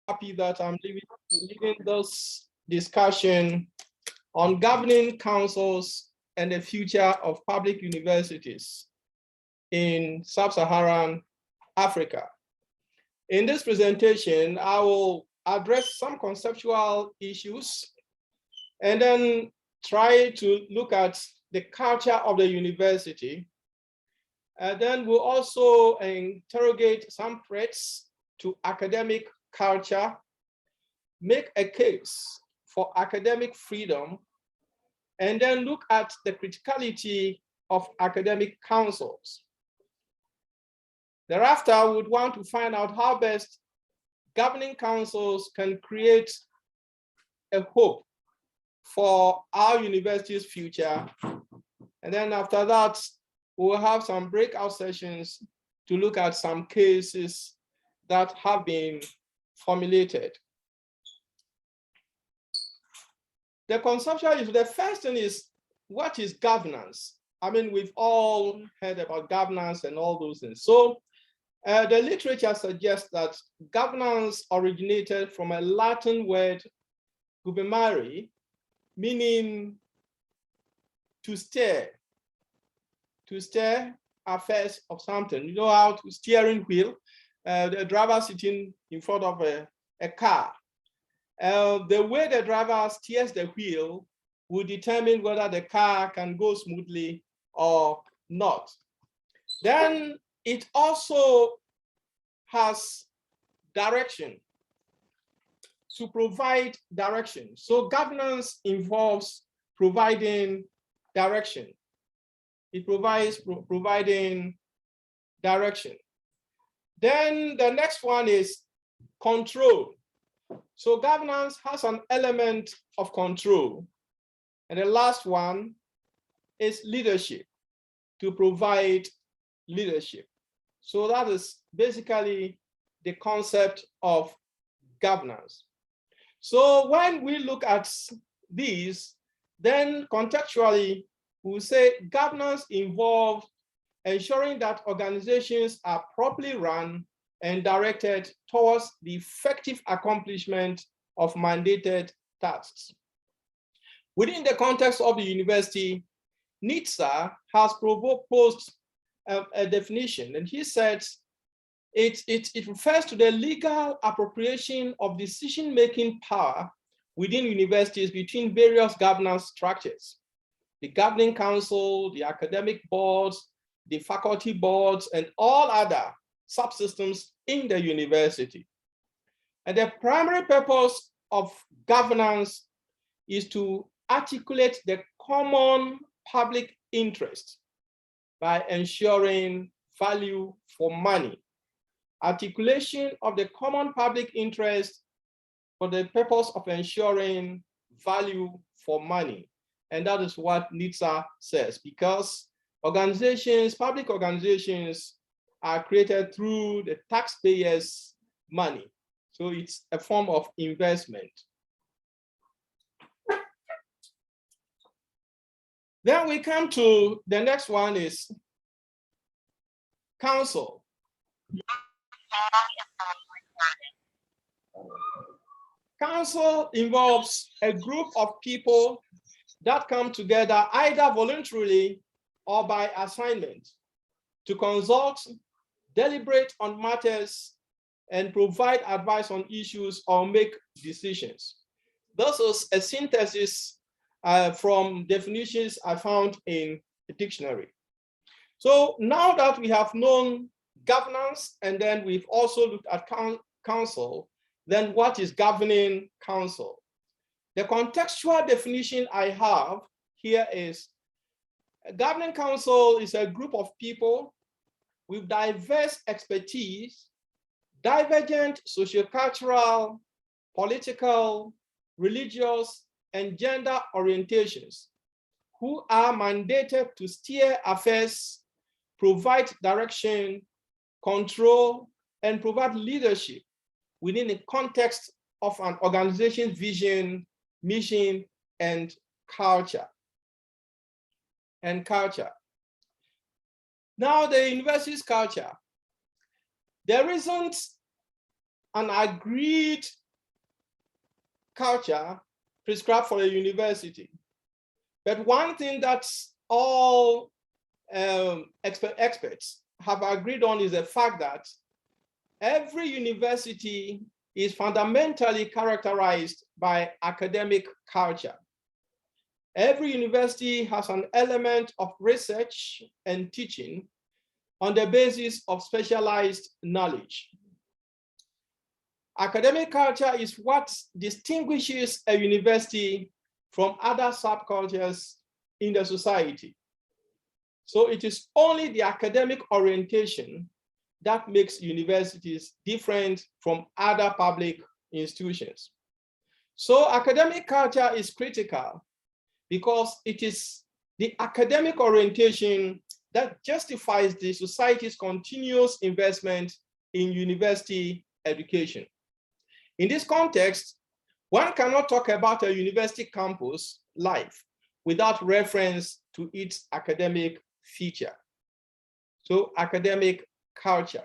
happy that I'm leading this discussion on governing councils and the future of public universities in Sub-Saharan Africa. In this presentation, I will address some conceptual issues and then try to look at the culture of the university. And then we'll also interrogate some threats to academic culture, make a case for academic freedom, and then look at the criticality of academic councils. Thereafter, we would want to find out how best governing councils can create a hope for our university's future. And then after that, we'll have some breakout sessions to look at some cases that have been formulated. The conceptual issue, the first thing is, what is governance? I mean, we've all heard about governance and all those things. So the literature suggests that governance originated from a Latin word, gubernare, meaning to steer affairs of something. You know how to steering wheel, the driver sitting in front of a car. The way the driver steers the wheel will determine whether the car can go smoothly or not. Then it also has direction, to provide direction. So governance involves providing direction. It provides providing direction. Then the next one is control. So governance has an element of control. And the last one is leadership, to provide leadership. So that is basically the concept of governance. So when we look at these, then contextually, we say governance involves ensuring that organizations are properly run and directed towards the effective accomplishment of mandated tasks. Within the context of the university, NITSA has proposed a definition, and he said it refers to the legal appropriation of decision-making power within universities between various governance structures: the governing council, the academic boards, the faculty boards, and all other subsystems in the university. And the primary purpose of governance is to articulate the common public interest by ensuring value for money. Articulation of the common public interest for the purpose of ensuring value for money. And that is what NITSA says, because organizations, public organizations, are created through the taxpayers' money. So it's a form of investment. Then we come to the next one is council. Council involves a group of people that come together either voluntarily or by assignment to consult, deliberate on matters, and provide advice on issues or make decisions. This is a synthesis from definitions I found in the dictionary. So now that we have known governance, and then we've also looked at council, then what is governing council? The contextual definition I have here is a governing council is a group of people with diverse expertise, divergent sociocultural, political, religious, and gender orientations, who are mandated to steer affairs, provide direction, control, and provide leadership within the context of an organization's vision, mission, and culture. Now, the university's culture. There isn't an agreed culture prescribed for a university. But one thing that all experts have agreed on is the fact that every university is fundamentally characterized by academic culture. Every university has an element of research and teaching on the basis of specialized knowledge. Academic culture is what distinguishes a university from other subcultures in the society. So it is only the academic orientation that makes universities different from other public institutions. So academic culture is critical because it is the academic orientation that justifies the society's continuous investment in university education. In this context, one cannot talk about a university campus life without reference to its academic feature. So academic culture.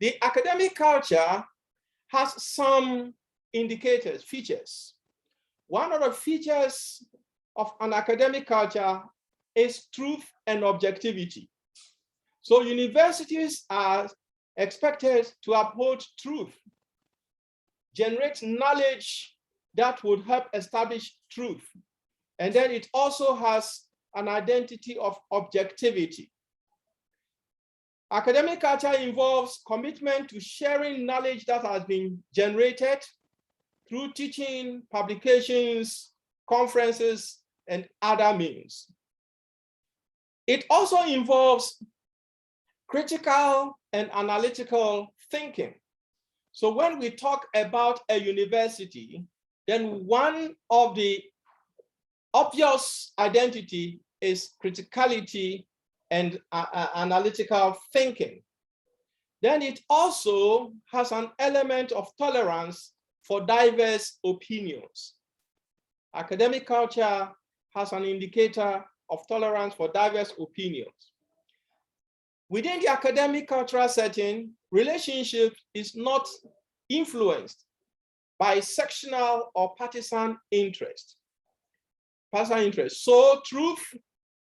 The academic culture has some indicators, features. One of the features of an academic culture is truth and objectivity. So universities are expected to uphold truth, generate knowledge that would help establish truth. And then it also has an identity of objectivity. Academic culture involves commitment to sharing knowledge that has been generated through teaching, publications, conferences, and other means. It also involves critical and analytical thinking. So when we talk about a university, then one of the obvious identity is criticality and analytical thinking. Then it also has an element of tolerance for diverse opinions. Academic culture has an indicator of tolerance for diverse opinions. Within the academic cultural setting, relationship is not influenced by sectional or partisan interest. So truth,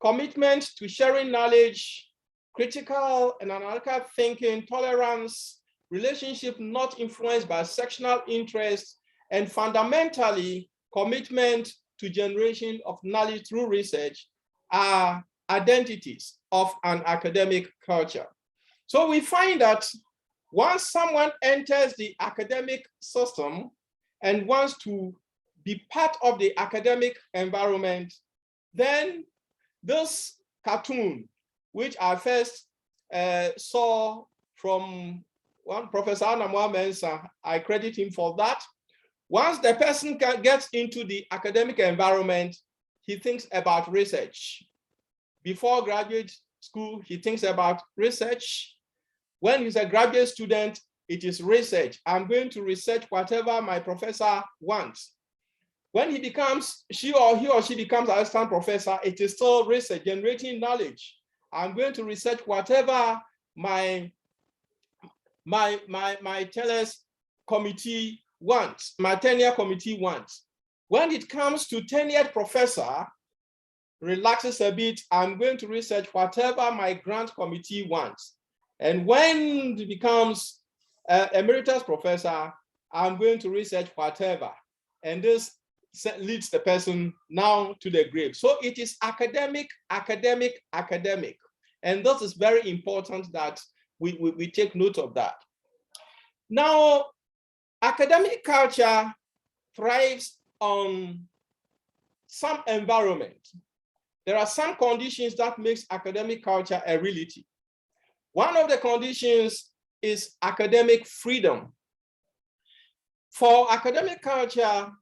commitment to sharing knowledge, critical and analytical thinking, tolerance, relationship not influenced by sectional interest, and fundamentally commitment to generation of knowledge through research are identities of an academic culture. So we find that once someone enters the academic system and wants to be part of the academic environment, then this cartoon, which I first saw from one Professor Anamwa Mensah, I credit him for that. Once the person gets into the academic environment, he thinks about research. Before graduate school, he thinks about research. When he's a graduate student, it is research. I'm going to research whatever my professor wants. When he or she becomes an assistant professor, it is still research, generating knowledge. I'm going to research whatever my TELES committee wants, my tenure committee wants. When it comes to tenured professor, relaxes a bit, I'm going to research whatever my grant committee wants. And when it becomes emeritus professor, I'm going to research whatever. And this leads the person now to the grave. So it is academic, academic, academic. And this is very important that we take note of that. Now, academic culture thrives on some environment. There are some conditions that makes academic culture a reality. One of the conditions is academic freedom. For academic culture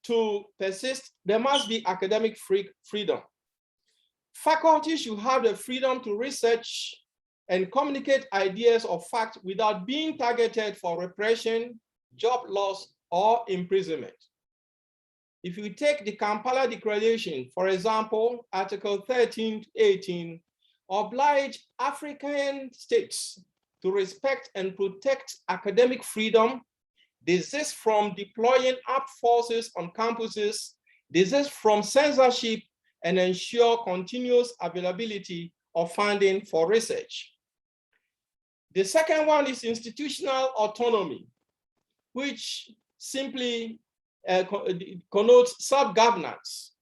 to persist, there must be academic freedom. Faculty should have the freedom to research and communicate ideas or facts without being targeted for repression, job loss, or imprisonment. If you take the Kampala Declaration, for example, Article 13 to 18, oblige African states to respect and protect academic freedom, desist from deploying armed forces on campuses, desist from censorship, and ensure continuous availability of funding for research. The second one is institutional autonomy, which simply connotes self-governance.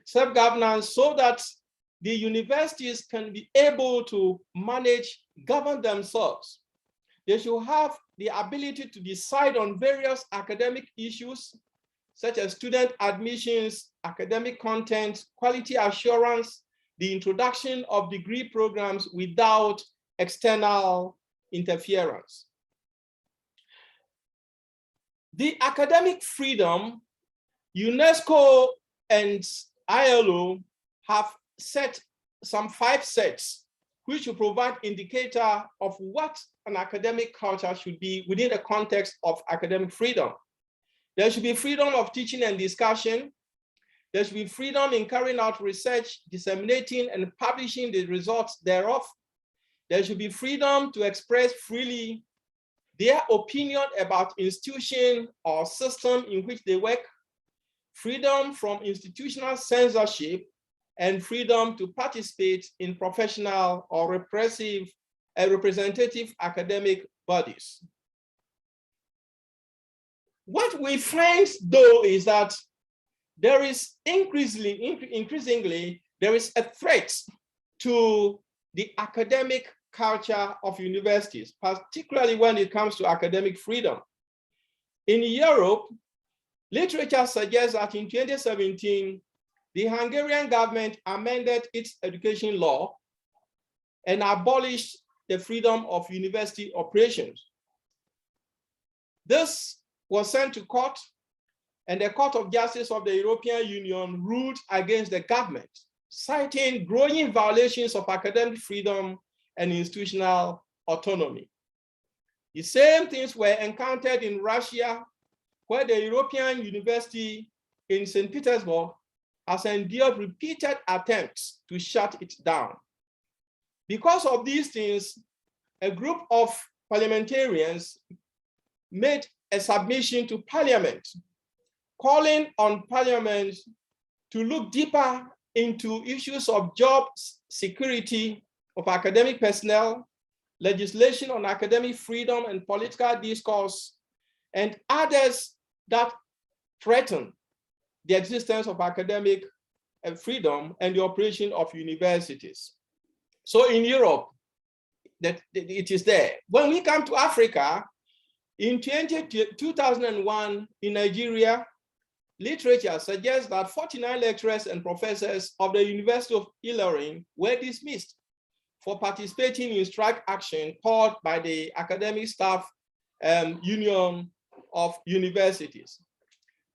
Self-governance so that the universities can be able to govern themselves. They should have the ability to decide on various academic issues, such as student admissions, academic content, quality assurance, the introduction of degree programs without external interference. The academic freedom, UNESCO and ILO have set some 5 sets, which will provide indicator of what an academic culture should be within the context of academic freedom. There should be freedom of teaching and discussion. There should be freedom in carrying out research, disseminating and publishing the results thereof. There should be freedom to express freely their opinion about institution or system in which they work, freedom from institutional censorship, and freedom to participate in professional or representative academic bodies. What we find, though, is that there is increasingly, there is a threat to the academic culture of universities, particularly when it comes to academic freedom. In Europe, literature suggests that in 2017, the Hungarian government amended its education law and abolished the freedom of university operations. This was sent to court, and the Court of Justice of the European Union ruled against the government, citing growing violations of academic freedom and institutional autonomy. The same things were encountered in Russia, where the European University in St. Petersburg has endured repeated attempts to shut it down. Because of these things, a group of parliamentarians made a submission to Parliament, calling on Parliament to look deeper into issues of job security of academic personnel, legislation on academic freedom and political discourse, and others that threaten the existence of academic freedom and the operation of universities. So in Europe, it is there. When we come to Africa, in 2001, in Nigeria, literature suggests that 49 lecturers and professors of the University of Ilorin were dismissed for participating in strike action called by the Academic Staff Union of Universities.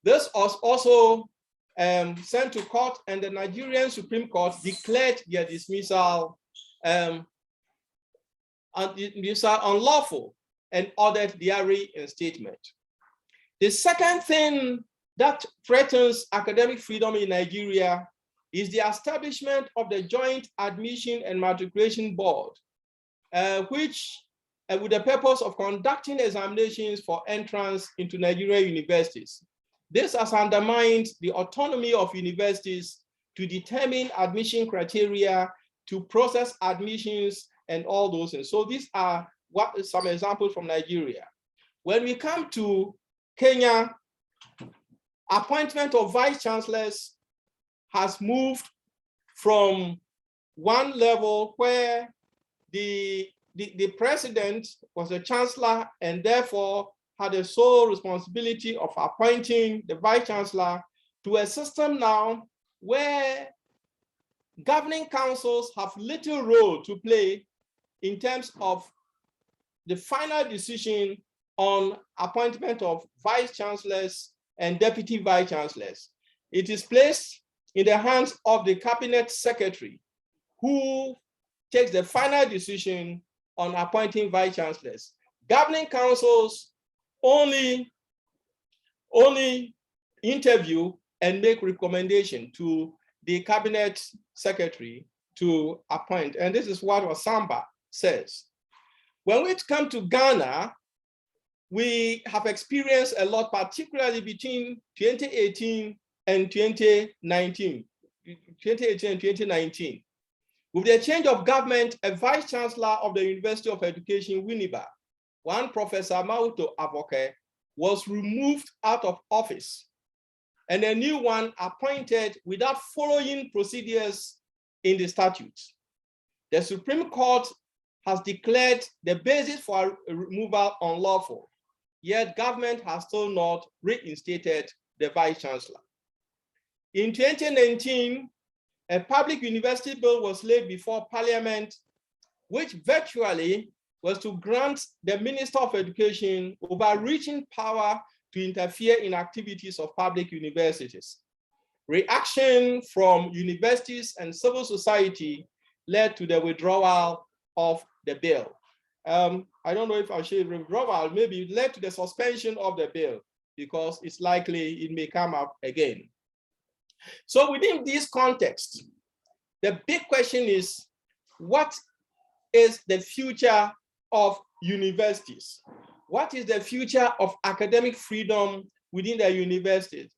This was also sent to court, and the Nigerian Supreme Court declared their dismissal unlawful and ordered their reinstatement. The second thing that threatens academic freedom in Nigeria is the establishment of the Joint Admission and Matriculation Board, which with the purpose of conducting examinations for entrance into Nigerian universities. This has undermined the autonomy of universities to determine admission criteria, to process admissions, and all those things. So these are some examples from Nigeria. When we come to Kenya, appointment of vice chancellors has moved from one level where the president was a chancellor and therefore had the sole responsibility of appointing the vice chancellor, to a system now where governing councils have little role to play in terms of the final decision on appointment of vice chancellors and deputy vice chancellors. It is placed in the hands of the cabinet secretary, who takes the final decision on appointing vice chancellors. Governing councils only interview and make recommendation to the cabinet secretary to appoint. And this is what Wasamba says. When we come to Ghana, we have experienced a lot, particularly between 2018 and 2019. 2018 and 2019. With the change of government, a vice chancellor of the University of Education, Winneba, one Professor Mauto Avoke, was removed out of office, and a new one appointed without following procedures in the statutes. The Supreme Court has declared the basis for removal unlawful, yet government has still not reinstated the vice chancellor. In 2019, a public university bill was laid before Parliament, which virtually was to grant the Minister of Education overreaching power to interfere in activities of public universities. Reaction from universities and civil society led to the withdrawal of the bill. I don't know if I should withdrawal, maybe it led to the suspension of the bill because it's likely it may come up again. So within this context, the big question is, what is the future of universities? What is the future of academic freedom within the universities?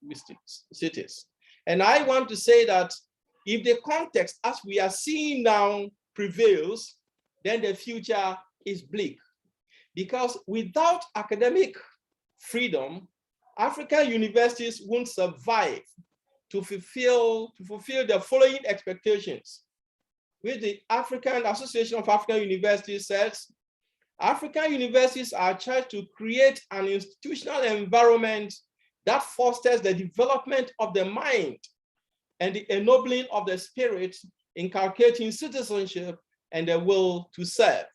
And I want to say that if the context as we are seeing now prevails, then the future is bleak. Because without academic freedom, African universities won't survive to fulfill the following expectations, which the African Association of African Universities says. African universities are charged to create an institutional environment that fosters the development of the mind and the ennobling of the spirit, inculcating citizenship and the will to serve.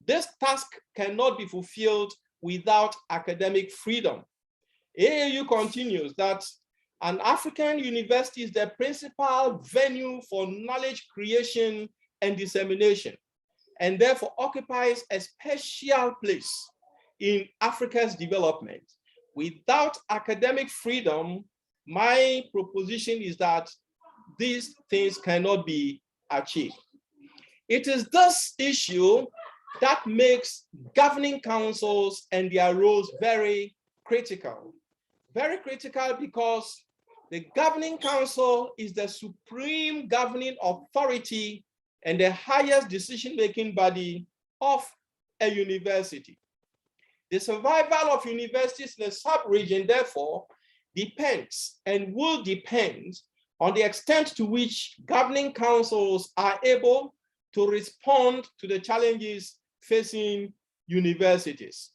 This task cannot be fulfilled without academic freedom. AAU continues that an African university is the principal venue for knowledge creation and dissemination, and therefore occupies a special place in Africa's development. Without academic freedom, my proposition is that these things cannot be achieved. It is this issue that makes governing councils and their roles very critical. Very critical because the governing council is the supreme governing authority and the highest decision-making body of a university. The survival of universities in the sub-region, therefore, depends and will depend on the extent to which governing councils are able to respond to the challenges facing universities.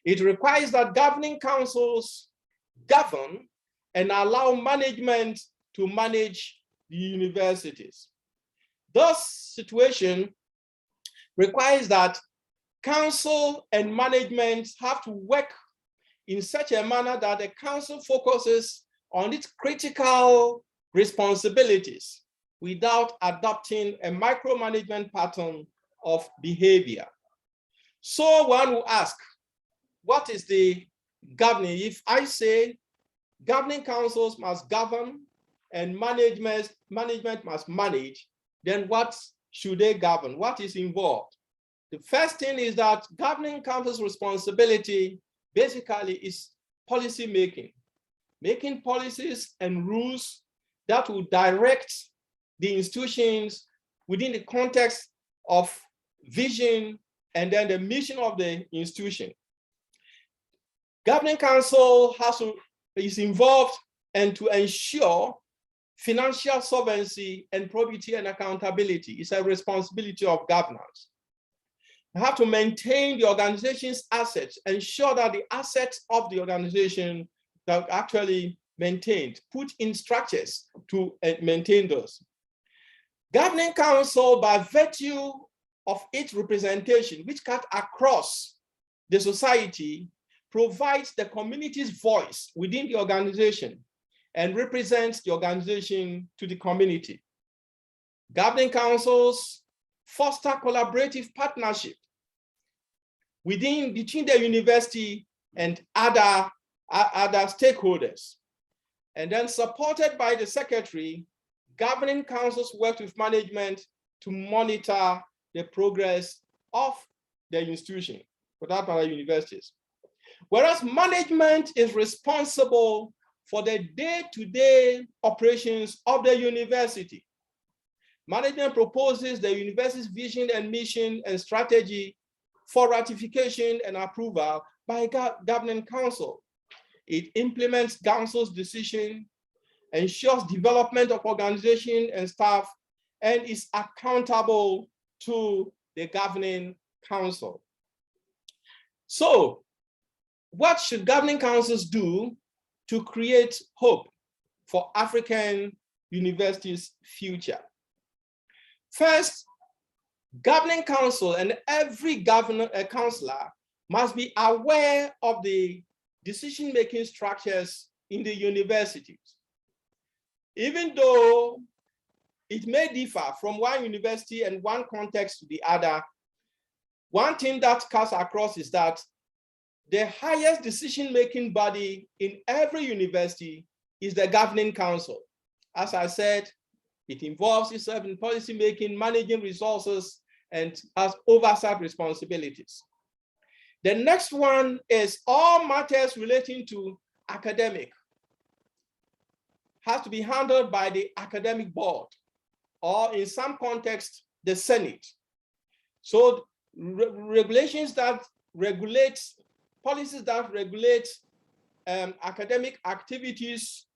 It requires that governing councils govern and allow management to manage the universities. This situation requires that council and management have to work in such a manner that the council focuses on its critical responsibilities without adopting a micromanagement pattern of behavior. So one will ask, what is the governing? If I say governing councils must govern and management must manage, then what should they govern? What is involved? The first thing is that governing council's responsibility basically is policy making, making policies and rules that will direct the institutions within the context of vision and then the mission of the institution. Governing council is involved and to ensure financial solvency and probity and accountability. It's a responsibility of governors. You have to maintain the organization's assets, ensure that the assets of the organization are actually maintained, put in structures to maintain those. Governing council, by virtue of its representation, which cut across the society, provides the community's voice within the organization and represents the organization to the community. Governing councils foster collaborative partnership between the university and other stakeholders. And then supported by the secretary, governing councils work with management to monitor the progress of the institution, without other universities. Whereas management is responsible for the day-to-day operations of the university. Management proposes the university's vision and mission and strategy for ratification and approval by governing council. It implements council's decision, ensures development of organization and staff, and is accountable to the governing council. So, what should governing councils do to create hope for African universities' future? First, governing council and every councillor must be aware of the decision-making structures in the universities. Even though it may differ from one university and one context to the other, one thing that cuts across is that the highest decision-making body in every university is the governing council. As I said, it involves itself in policy-making, managing resources, and has oversight responsibilities. The next one is all matters relating to academic has to be handled by the academic board, or in some context, the Senate. So regulations that regulate, policies that regulate academic activities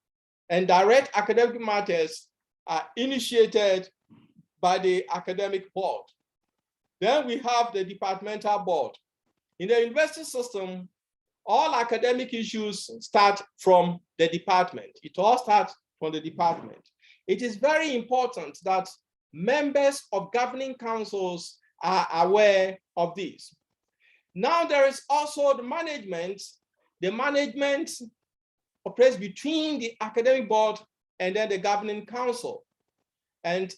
and direct academic matters are initiated by the academic board. Then we have the departmental board. In the university system, all academic issues start from the department. It all starts from the department. It is very important that members of governing councils are aware of this. Now there is also the management. The management operates between the academic board and then the governing council. And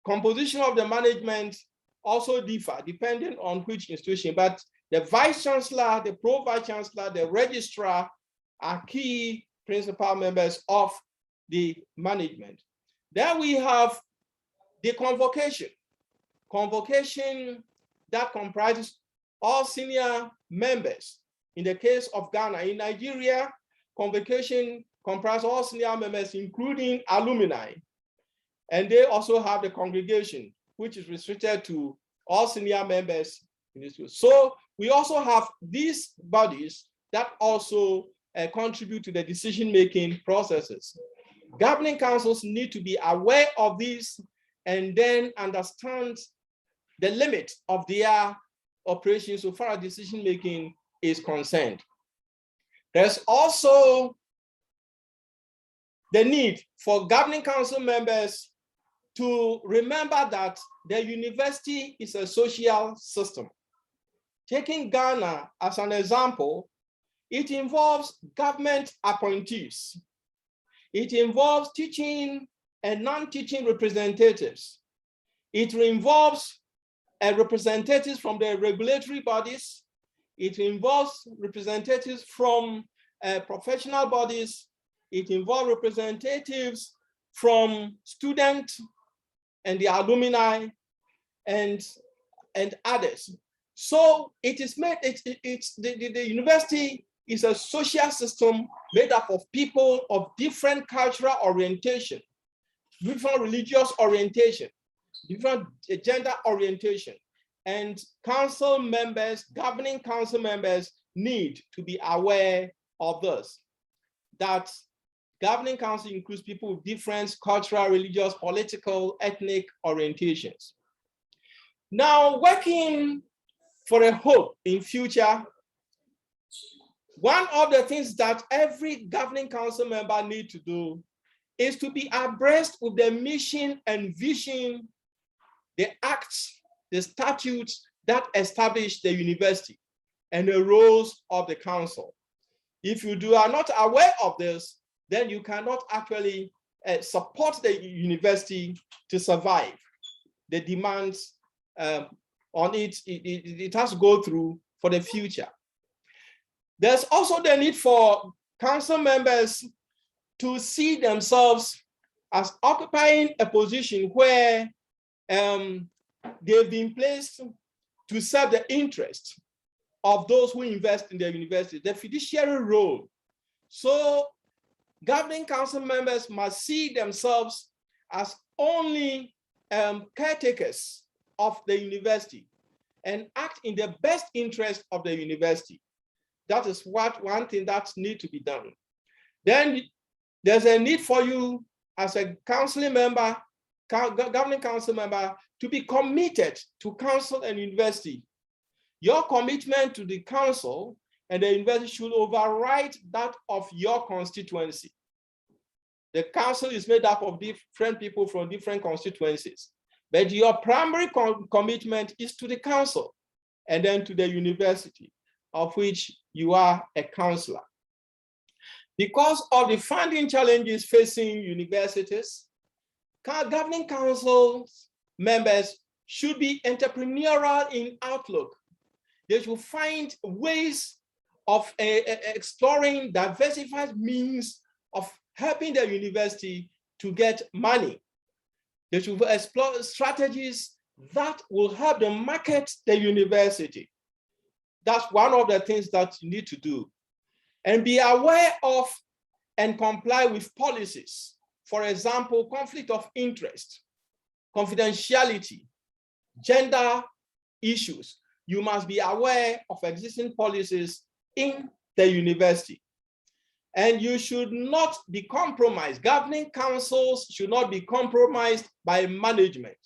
composition of the management also differ depending on which institution, but the vice chancellor, the pro-vice chancellor, the registrar are key principal members of the management. Then we have the convocation. Convocation that comprises all senior members. In the case of Ghana, in Nigeria, convocation comprises all senior members, including alumni. And they also have the congregation, which is restricted to all senior members in this field. So we also have these bodies that also contribute to the decision-making processes. Governing councils need to be aware of these and then understand the limit of their operations so far as decision-making is concerned. There's also the need for governing council members to remember that the university is a social system. Taking Ghana as an example, it involves government appointees. It involves teaching and non-teaching representatives. It involves representatives from the regulatory bodies. It involves representatives from professional bodies. It involves representatives from students and the alumni and others. So it is made, the university is a social system made up of people of different cultural orientation, different religious orientation, different gender orientation. And council members, governing council members need to be aware of this, that governing council includes people with different cultural, religious, political, ethnic orientations. Now, working for a hope in future, one of the things that every governing council member needs to do is to be abreast with the mission and vision, the acts, the statutes that establish the university and the roles of the council. If you are not aware of this, then you cannot actually support the university to survive. The demands on it has to go through for the future. There's also the need for council members to see themselves as occupying a position where they've been placed to serve the interest of those who invest in the university, the fiduciary role. So governing council members must see themselves as only caretakers of the university and act in the best interest of the university. That is one thing that needs to be done. Then there's a need for you as a council member, governing council member, to be committed to council and university. Your commitment to the council and the university should override that of your constituency. The council is made up of different people from different constituencies, but your primary commitment is to the council and then to the university, of which you are a counselor. Because of the funding challenges facing universities, governing council members should be entrepreneurial in outlook. They should find ways of exploring diversified means of helping the university to get money. They should explore strategies that will help them market the university. That's one of the things that you need to do. And be aware of and comply with policies. For example, conflict of interest, confidentiality, gender issues. You must be aware of existing policies in the university. And you should not be compromised. Governing councils should not be compromised by management,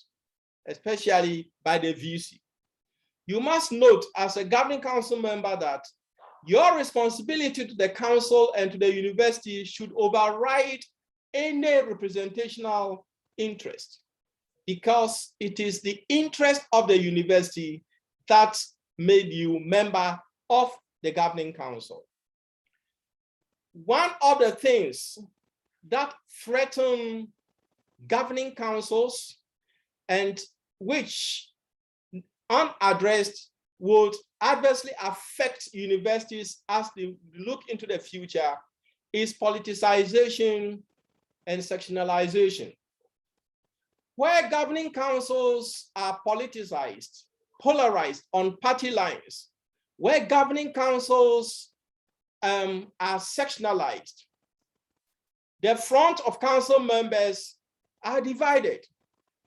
especially by the VC. You must note as a governing council member that your responsibility to the council and to the university should override any representational interest, because it is the interest of the university that made you member of the governing council. One of the things that threaten governing councils and which unaddressed would adversely affect universities as they look into the future is politicization and sectionalization. Where governing councils are politicized, polarized on party lines, where governing councils are sectionalized, the front of council members are divided.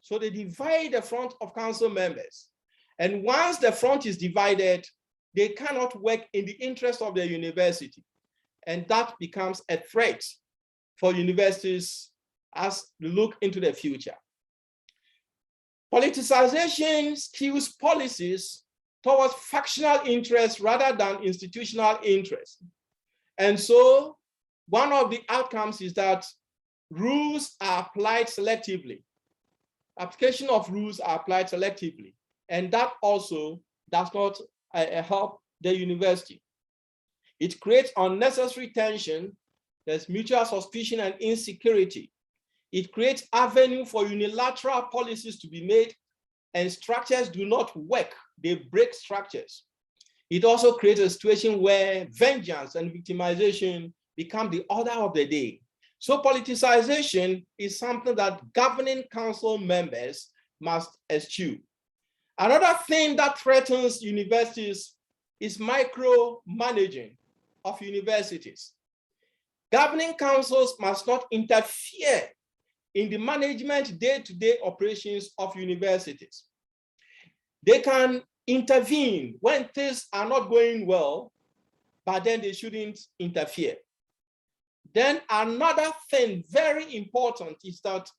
So they divide the front of council members. And once the front is divided, they cannot work in the interest of the university. And that becomes a threat for universities as we look into the future. Politicization skews policies towards factional interests rather than institutional interests. And so one of the outcomes is that rules are applied selectively. Application of rules are applied selectively. And that also does not help the university. It creates unnecessary tension. There's mutual suspicion and insecurity. It creates avenue for unilateral policies to be made, and structures do not work. They break structures. It also creates a situation where vengeance and victimization become the order of the day. So politicization is something that governing council members must eschew. Another thing that threatens universities is micromanaging of universities. Governing councils must not interfere in the management day-to-day operations of universities. They can intervene when things are not going well, but then they shouldn't interfere. Then another thing very important is that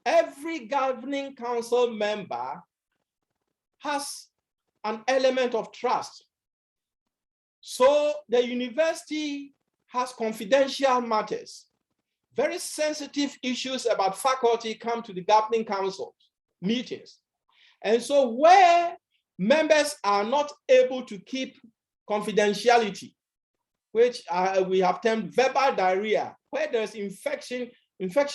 every governing council member has an element of trust. So the university has confidential matters. Very sensitive issues about faculty come to the governing council meetings. And so where members are not able to keep confidentiality, which we have termed verbal diarrhea, where there's infection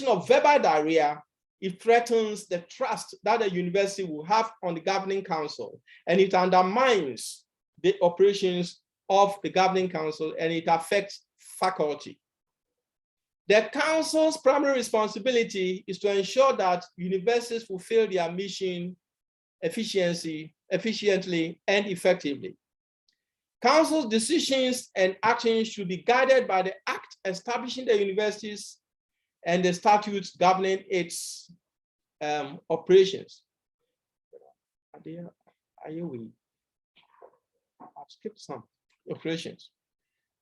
of verbal diarrhea, it threatens the trust that the university will have on the governing council, and it undermines the operations of the governing council, and it affects faculty. The council's primary responsibility is to ensure that universities fulfill their mission, efficiency, efficiently and effectively. Council's decisions and actions should be guided by the act establishing the universities and the statutes governing its operations. I've skipped some operations.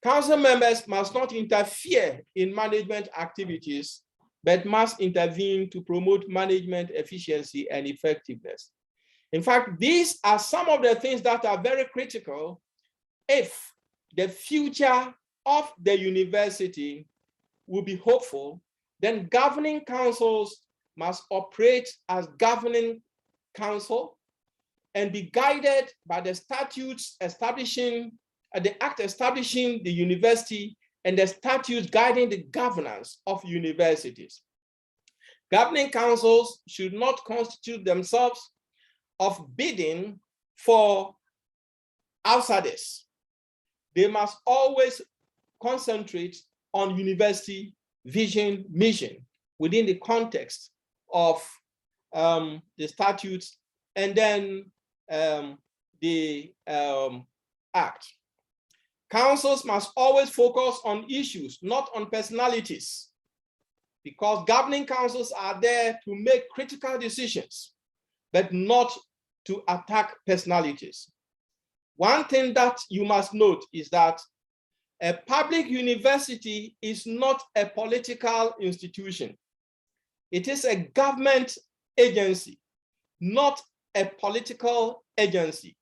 Council members must not interfere in management activities, but must intervene to promote management efficiency and effectiveness. In fact, these are some of the things that are very critical if the future of the university will be hopeful. Then governing councils must operate as governing council and be guided by the statutes establishing, the act establishing the university and the statutes guiding the governance of universities. Governing councils should not constitute themselves of bidding for outsiders. They must always concentrate on university vision, mission within the context of the statutes and then the act. Councils must always focus on issues, not on personalities, because governing councils are there to make critical decisions, but not to attack personalities. One thing that you must note is that a public university is not a political institution. It is a government agency, not a political agency.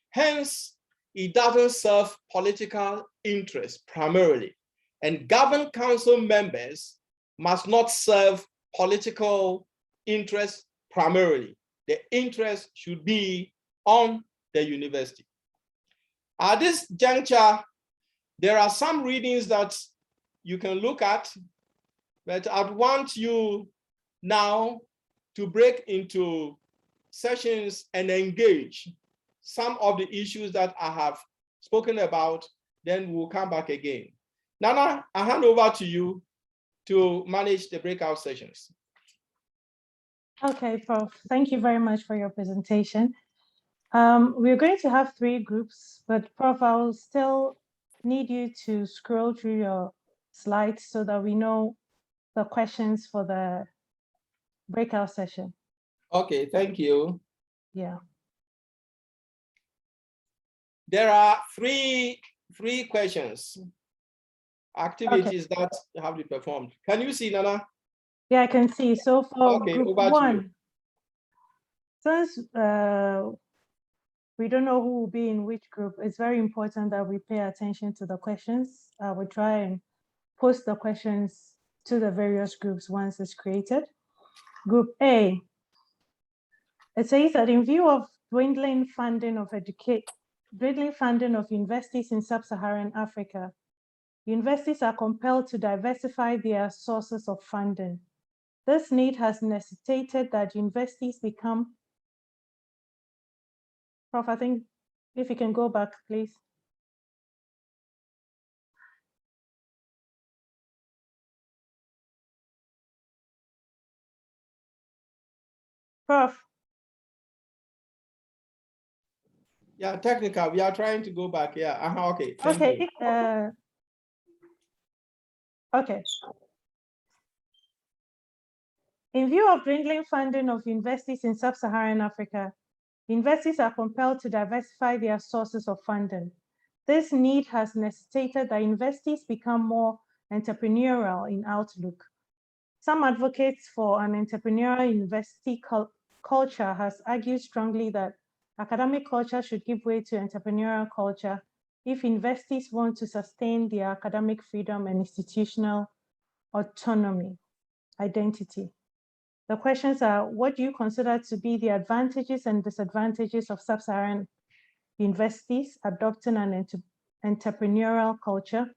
Hence, it doesn't serve political interests primarily. And governing council members must not serve political interests primarily. The interest should be on the university. At this juncture, there are some readings that you can look at, but I'd want you now to break into sessions and engage some of the issues that I have spoken about, then we'll come back again. Nana, I hand over to you to manage the breakout sessions. Okay, Prof. Thank you very much for your presentation. We're going to have 3 groups, but Prof, I'll still need you to scroll through your slides so that we know the questions for the breakout session. Okay, thank you. Yeah. There are three questions, activities that have to be performed. Can you see, Nana? Yeah, I can see. So for group 1, since we don't know who will be in which group, it's very important that we pay attention to the questions. I will try and post the questions to the various groups once it's created. Group A, it says that in view of dwindling funding of universities in Sub-Saharan Africa, universities are compelled to diversify their sources of funding. This need has necessitated that universities become, Prof, I think if you can go back, please. Prof. Yeah, technical. We are trying to go back. Yeah. Okay. Okay. Okay. In view of dwindling funding of universities in Sub-Saharan Africa, universities are compelled to diversify their sources of funding. This need has necessitated that universities become more entrepreneurial in outlook. Some advocates for an entrepreneurial university culture has argued strongly that academic culture should give way to entrepreneurial culture if universities want to sustain their academic freedom and institutional autonomy, identity. The questions are, what do you consider to be the advantages and disadvantages of Sub-Saharan universities adopting an entrepreneurial culture?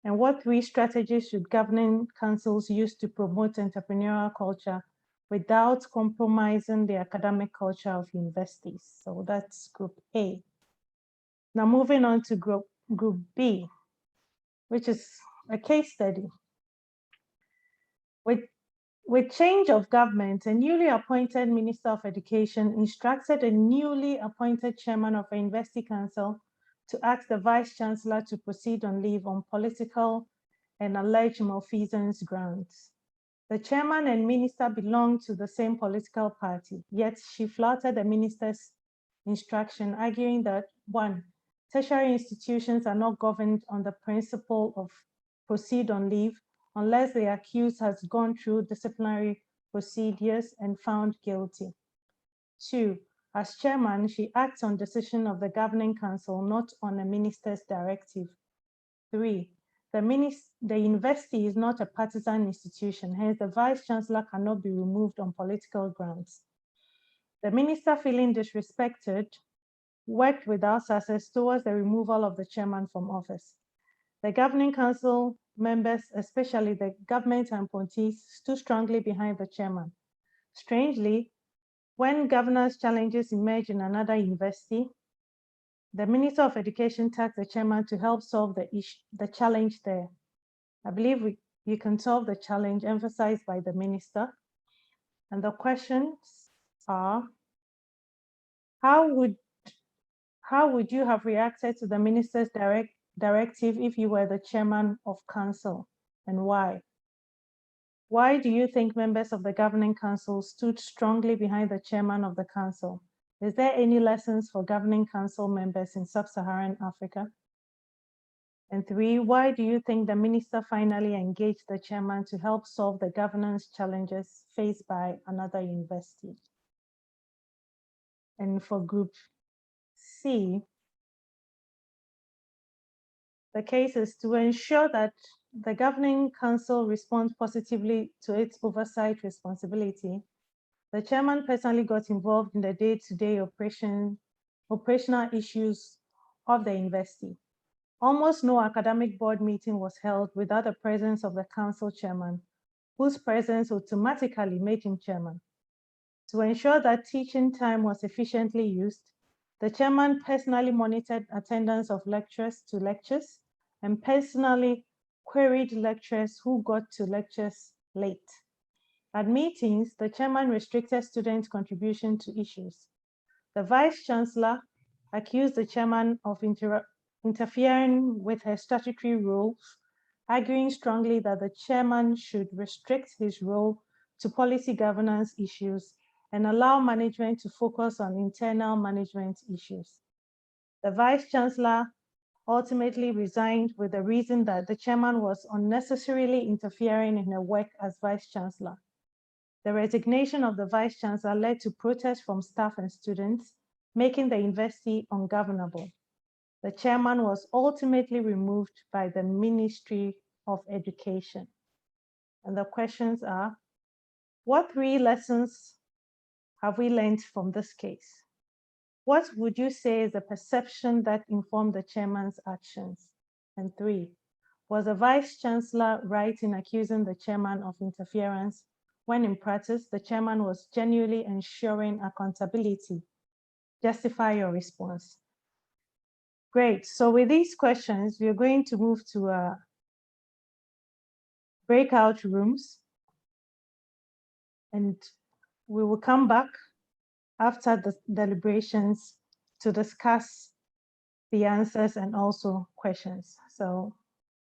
And what 3 strategies should governing councils use to promote entrepreneurial culture without compromising the academic culture of universities? So that's group A. Now moving on to group B, which is a case study. With With change of government, a newly appointed Minister of Education instructed a newly appointed chairman of the University Council to ask the Vice Chancellor to proceed on leave on political and alleged malfeasance grounds. The chairman and minister belonged to the same political party, yet she flouted the minister's instruction, arguing that, one, tertiary institutions are not governed on the principle of proceed on leave unless the accused has gone through disciplinary procedures and found guilty. Two, as chairman, she acts on decision of the governing council, not on a minister's directive. Three, the university is not a partisan institution, hence the vice chancellor cannot be removed on political grounds. The minister, feeling disrespected, worked without success towards the removal of the chairman from office. The governing council members, especially the government appointees, stood strongly behind the chairman. Strangely, when governance challenges emerged in another university, the Minister of Education tasked the chairman to help solve the challenge there. I believe you can solve the challenge emphasized by the minister. And the questions are, how would you have reacted to the minister's directive if you were the chairman of council, and why? Why do you think members of the governing council stood strongly behind the chairman of the council? Is there any lessons for governing council members in Sub-Saharan Africa? And three, why do you think the minister finally engaged the chairman to help solve the governance challenges faced by another university? And for group C, the case is to ensure that the governing council responds positively to its oversight responsibility. The chairman personally got involved in the day-to-day operational issues of the university. Almost no academic board meeting was held without the presence of the council chairman, whose presence automatically made him chairman. To ensure that teaching time was efficiently used, the chairman personally monitored attendance of lecturers to lectures and personally queried lecturers who got to lectures late. At meetings, the chairman restricted student contribution to issues. The vice chancellor accused the chairman of interfering with her statutory roles, arguing strongly that the chairman should restrict his role to policy governance issues and allow management to focus on internal management issues. The vice chancellor ultimately resigned with the reason that the chairman was unnecessarily interfering in her work as vice chancellor. The resignation of the vice chancellor led to protests from staff and students, making the university ungovernable. The chairman was ultimately removed by the Ministry of Education. And the questions are, what three lessons have we learned from this case? What would you say is the perception that informed the chairman's actions? And three, was the vice chancellor right in accusing the chairman of interference when in practice the chairman was genuinely ensuring accountability? Justify your response. Great, so with these questions, we're going to move to breakout rooms, and we will come back after the deliberations to discuss the answers and also questions. So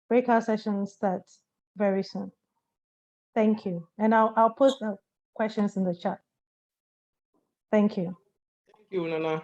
breakout session starts very soon. Thank you. And I'll post the questions in the chat. Thank you. Thank you, Nana.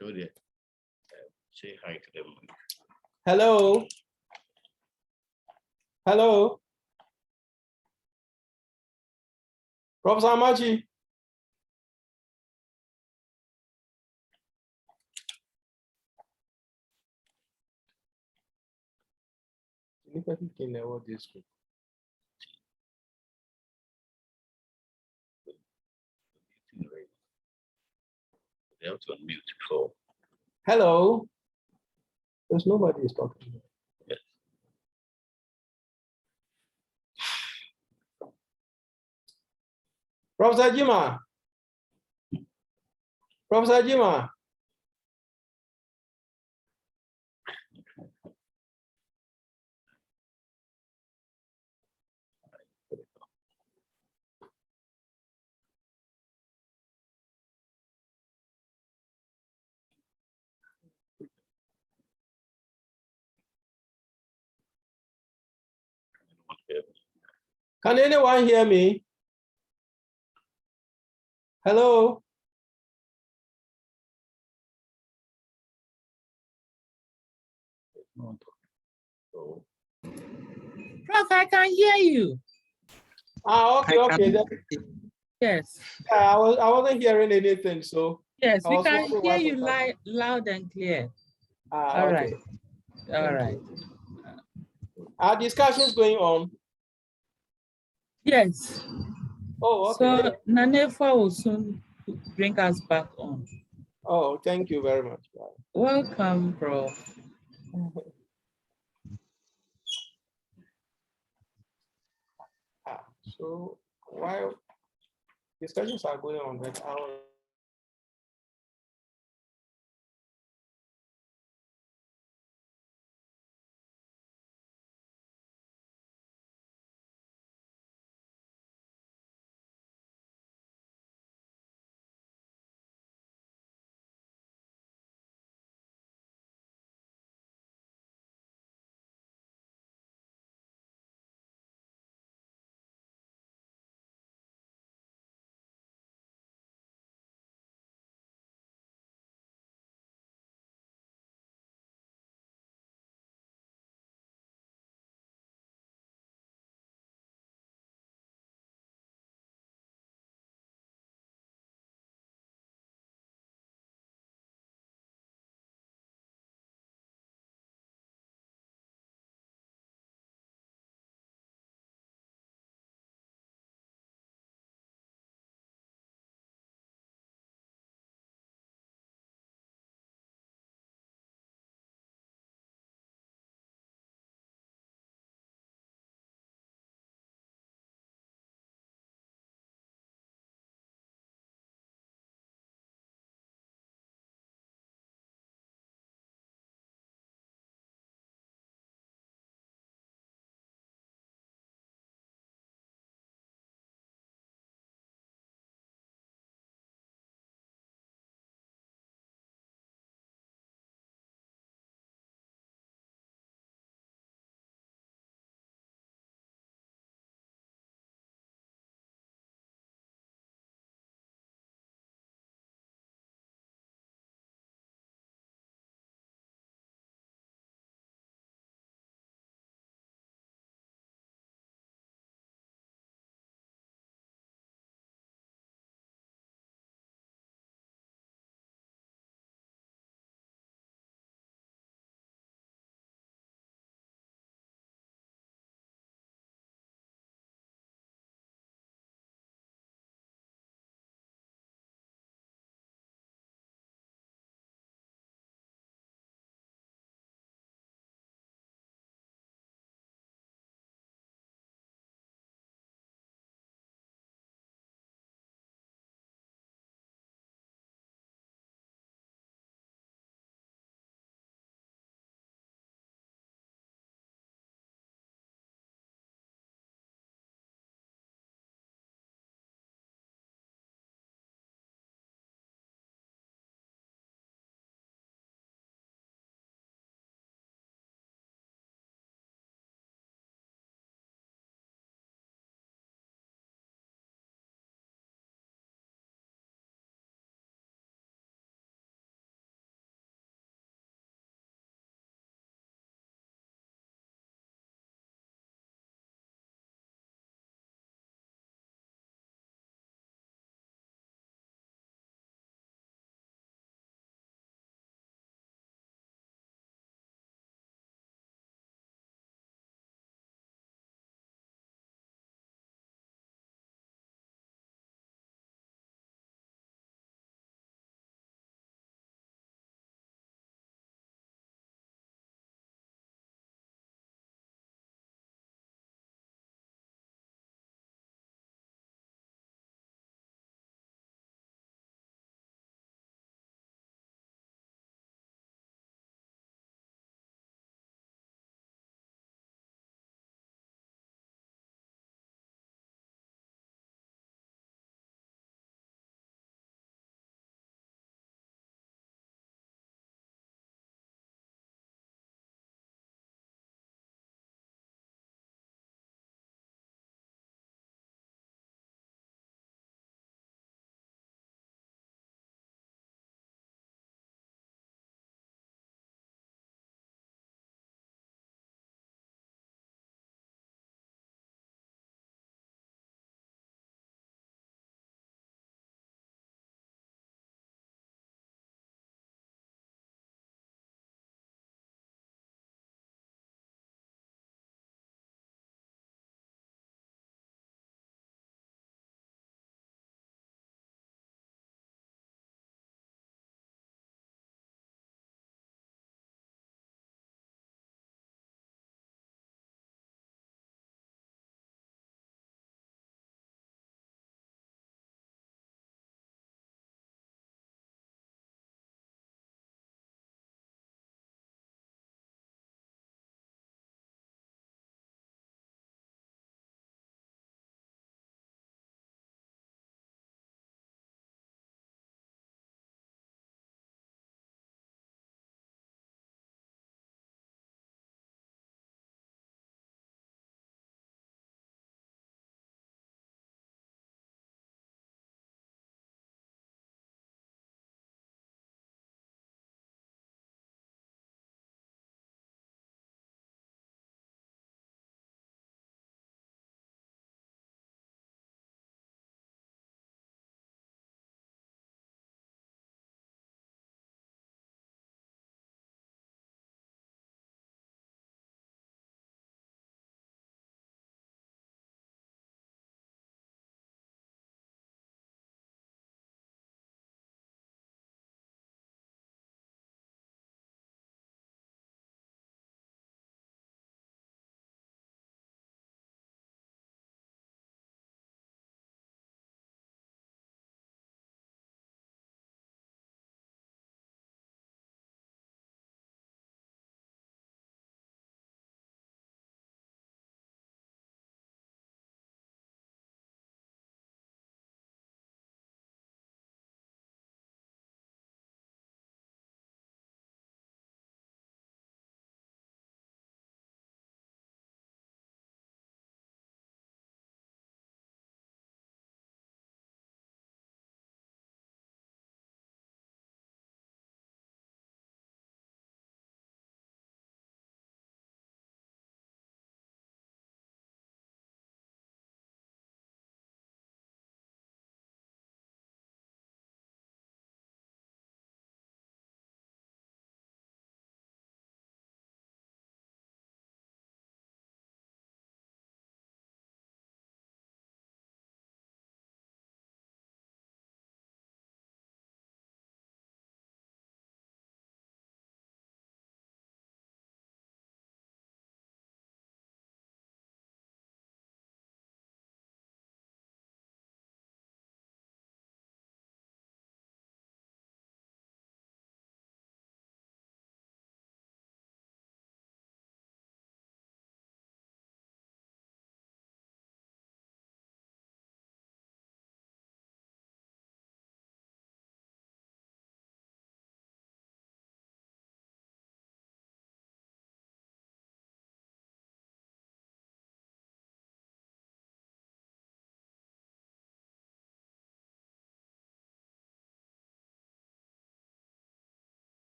Say hi to them. Hello. Hello. Professor Amachi. They have to unmute before. Hello. There's nobody is talking. Yes. Professor Jima. Professor Jima. Can anyone hear me? Hello? Prof, I can hear you. Okay, okay. Yes. I wasn't hearing anything, so. Yes, we can hear you loud and clear. All okay. Right. All right. Our discussions going on. Yes. Oh, okay. So Nanefa will soon bring us back on. Oh, thank you very much. Welcome, Prof. So while discussions are going on, that our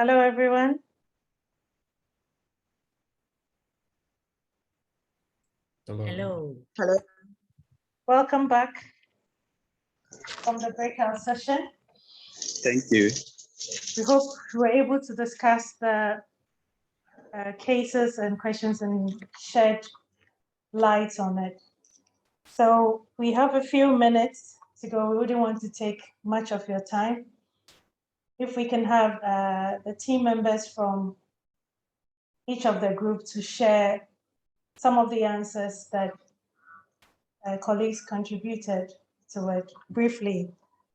Hello, everyone. Hello. Hello. Welcome back from the breakout session. Thank you. We hope we were able to discuss the cases and questions and shed light on it. So we have a few minutes to go. We wouldn't want to take much of your time. If we can have the team members from each of the groups to share some of the answers that colleagues contributed to it briefly.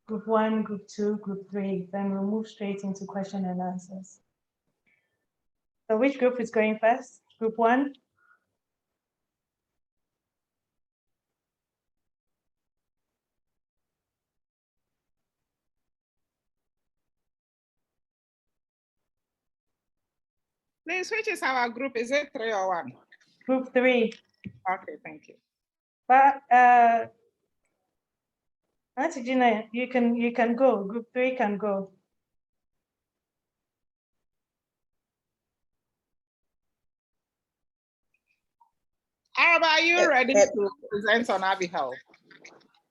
Group 1, Group 2, Group 3, then we'll move straight into question and answers. So which group is going first? Group 1? Please, which is our group? Is it 3 or 1? Group 3. Okay, thank you. But Auntie Gina, you can go. Group 3 can go. Araba, are you ready to present on our behalf?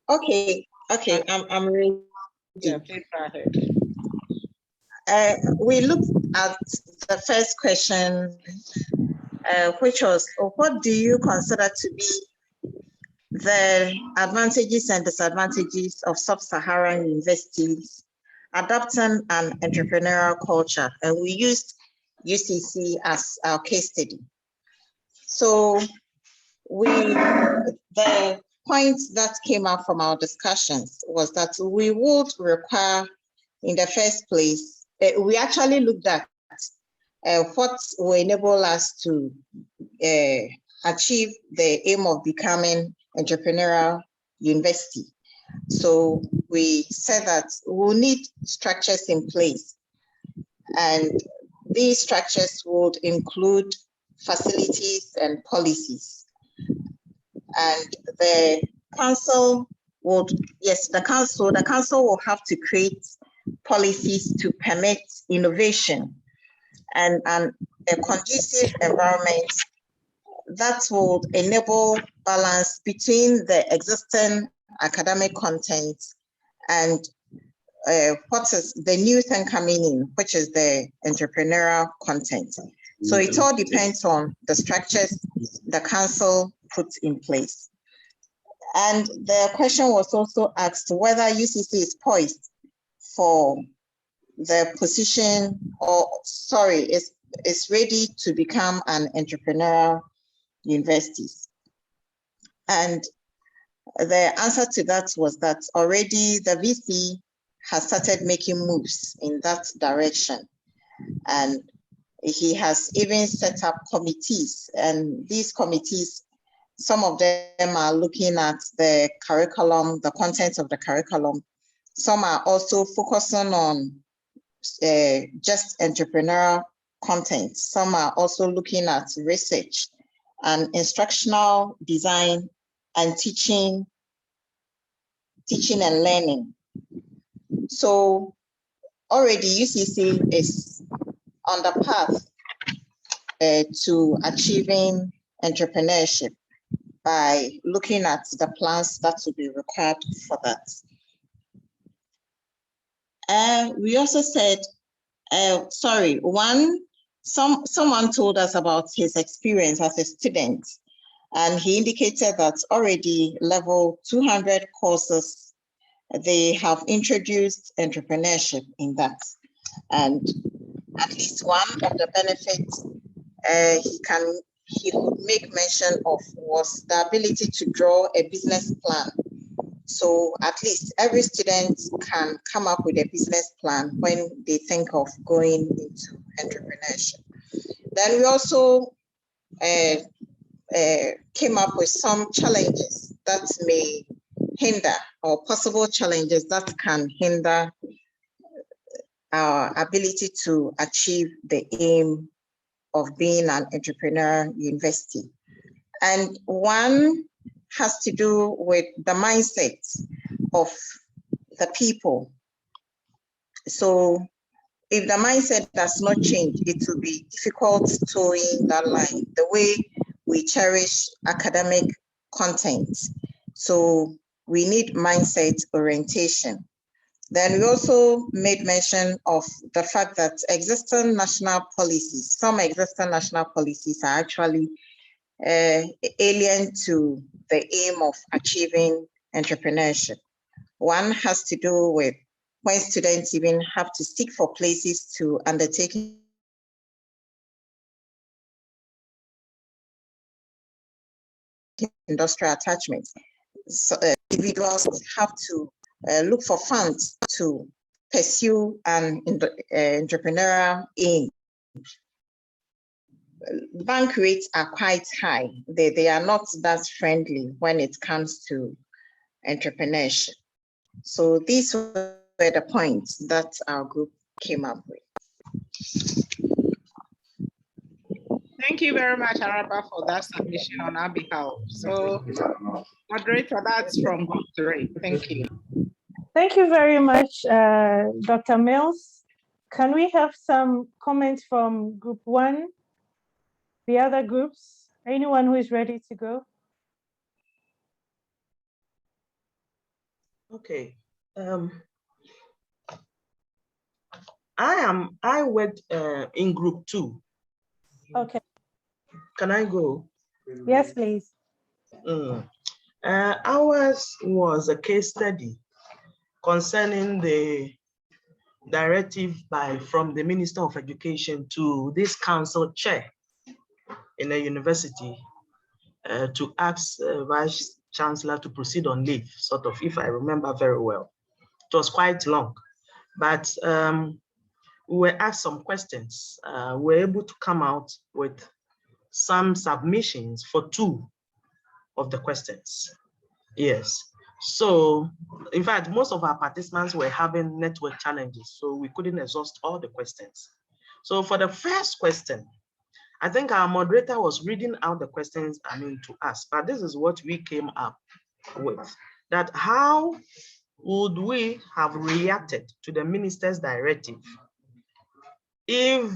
Okay, I'm ready. Yeah, please go ahead. We looked at the first question, which was, what do you consider to be the advantages and disadvantages of sub-Saharan universities adopting an entrepreneurial culture? And we used UCC as our case study. So the point that came up from our discussions was that we would require, in the first place, we actually looked at what will enable us to achieve the aim of becoming entrepreneurial university. So we said that we'll need structures in place, and these structures would include facilities and policies. And the council would, yes, the council will have to create policies to permit innovation and a conducive environment that will enable balance between the existing academic content and what is the new thing coming in, which is the entrepreneurial content. So it all depends on the structures the council puts in place. And the question was also asked whether UCC is poised for the position, or sorry, is ready to become an entrepreneurial university. And the answer to that was that already the VC has started making moves in that direction. And he has even set up committees, and these committees, some of them are looking at the curriculum, the contents of the curriculum. Some are also focusing on just entrepreneurial content. Some are also looking at research and instructional design and teaching and learning. So already UCC is on the path to achieving entrepreneurship by looking at the plans that will be required for that. We also said, someone told us about his experience as a student, and he indicated that already level 200 courses, they have introduced entrepreneurship in that. And at least one of the benefits he could make mention of was the ability to draw a business plan. So at least every student can come up with a business plan when they think of going into entrepreneurship. Then we also came up with some challenges that may hinder, or possible challenges that can hinder our ability to achieve the aim of being an entrepreneurial university. And one has to do with the mindset of the people. So if the mindset does not change, it will be difficult towing that line, the way we cherish academic content. So we need mindset orientation. Then we also made mention of the fact that existing national policies, some existing national policies are actually alien to the aim of achieving entrepreneurship. One has to do with when students even have to seek for places to undertake industrial attachments. So individuals have to look for funds to pursue an entrepreneurial aim. Bank rates are quite high. They are not that friendly when it comes to entrepreneurship. So these were the points that our group came up with. Thank you very much, Araba, for that submission on our behalf. So, moderator, that's from Group 3. Thank you. Thank you very much, Dr. Mills. Can we have some comments from Group 1, the other groups? Anyone who is ready to go? Okay. I worked in Group 2. Okay. Can I go? Yes, please. Ours was a case study concerning the directive from the Minister of Education to this council chair in a university to ask Vice Chancellor to proceed on leave, sort of, if I remember very well. It was quite long, but we were asked some questions. We were able to come out with some submissions for 2 of the questions. Yes. So, in fact, most of our participants were having network challenges, so we couldn't exhaust all the questions. So for the first question, I think our moderator was reading out the questions, to us, but this is what we came up with, that how would we have reacted to the minister's directive if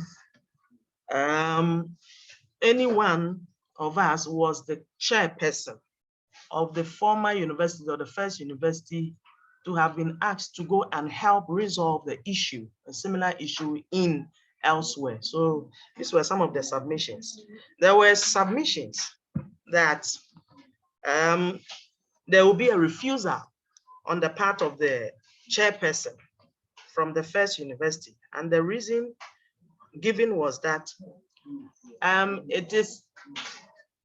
any one of us was the chairperson of the former university or the first university to have been asked to go and help resolve the issue, a similar issue in elsewhere. So these were some of the submissions. There were submissions that there will be a refusal on the part of the chairperson from the first university. And the reason given was that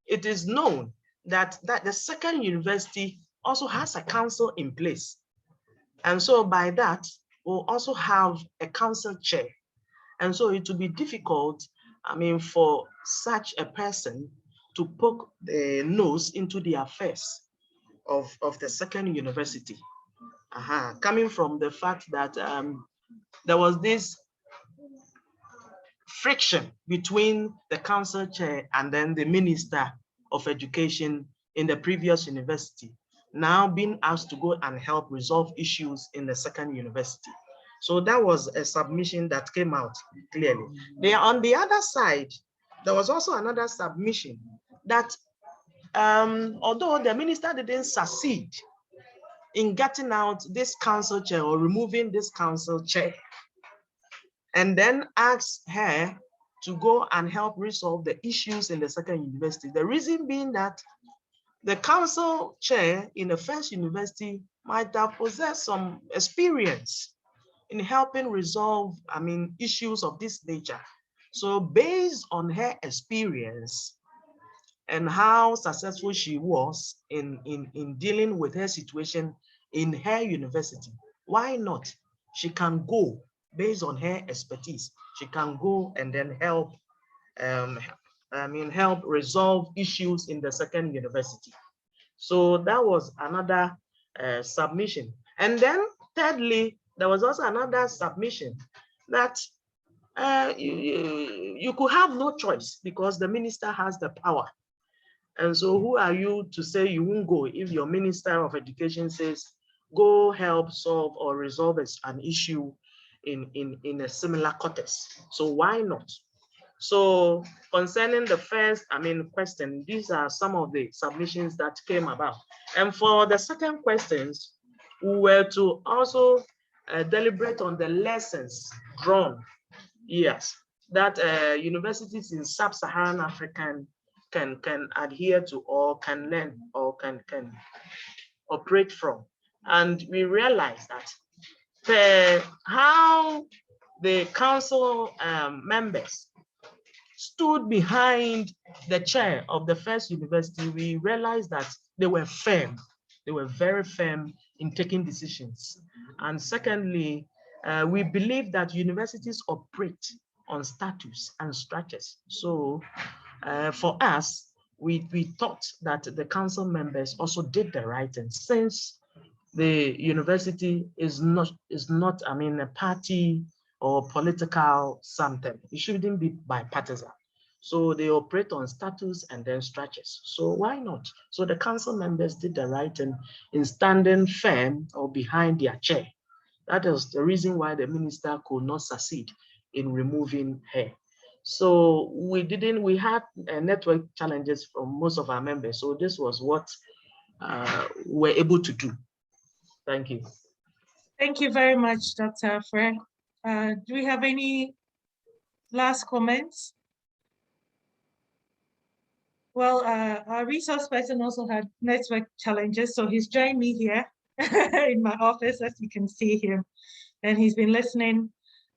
it is known that the second university also has a council in place. And so by that, we'll also have a council chair. And so it will be difficult, for such a person to poke the nose into the affairs of the second university. Coming from the fact that there was this friction between the council chair and then the Minister of Education in the previous university, now being asked to go and help resolve issues in the second university. So that was a submission that came out clearly. Then on the other side, there was also another submission that although the minister didn't succeed in getting out this council chair or removing this council chair, and then asked her to go and help resolve the issues in the second university. The reason being that the council chair in the first university might have possessed some experience in helping resolve, issues of this nature. So based on her experience and how successful she was in dealing with her situation in her university, why not? She can go based on her expertise. She can go and then help, help resolve issues in the second university. So that was another submission. And then thirdly, there was also another submission that you could have no choice because the minister has the power. And so who are you to say you won't go if your Minister of Education says, go help solve or resolve an issue in a similar context. So why not? So concerning the first, question, these are some of the submissions that came about. And for the second questions, we were to also deliberate on the lessons drawn. Yes, that universities in Sub-Saharan Africa can adhere to, or can learn, or can operate from. And we realized that how the council members stood behind the chair of the first university, we realized that they were firm. They were very firm in taking decisions. And secondly, we believe that universities operate on status and structures. So for us, we thought that the council members also did the right thing, since the university is not a party or political something. It shouldn't be bipartisan. So they operate on status and then structures. So why not? So the council members did the right thing in standing firm or behind their chair. That is the reason why the minister could not succeed in removing her. So we had network challenges from most of our members. So this was what we're able to do. Thank you. Thank you very much, Dr. Fred. Do we have any last comments? Well, our resource person also had network challenges, so he's joined me here in my office, as you can see him, and he's been listening